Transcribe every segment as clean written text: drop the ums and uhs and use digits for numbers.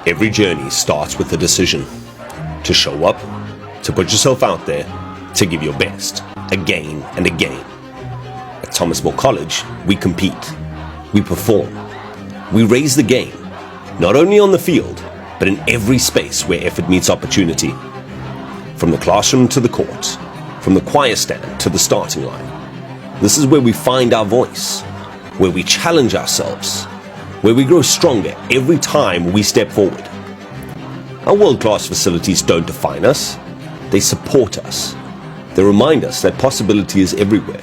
Every journey starts with a decision to show up, to put yourself out there, to give your best, again and again. At Thomas More College, we compete, we perform, we raise the game, not only on the field, but in every space where effort meets opportunity. From the classroom to the court, from the choir stand to the starting line. This is where we find our voice, where we challenge ourselves, where we grow stronger every time we step forward. Our world-class facilities don't define us, they support us. They remind us that possibility is everywhere,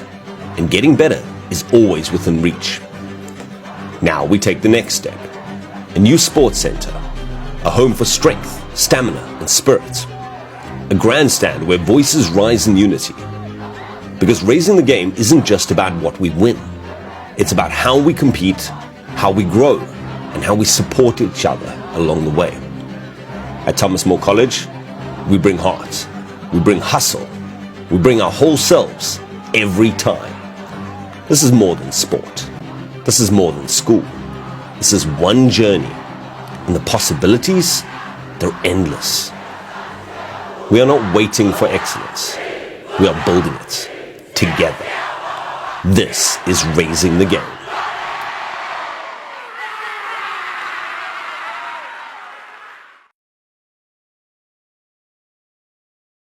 and getting better is always within reach. Now we take the next step. A new sports centre, a home for strength, stamina and spirit. A grandstand where voices rise in unity. Because raising the game isn't just about what we win. It's about how we compete, how we grow, and how we support each other along the way. At Thomas More College, we bring heart, we bring hustle, we bring our whole selves every time. This is more than sport. This is more than school. This is one journey, and the possibilities, they're endless. We are not waiting for excellence. We are building it together. This is raising the game.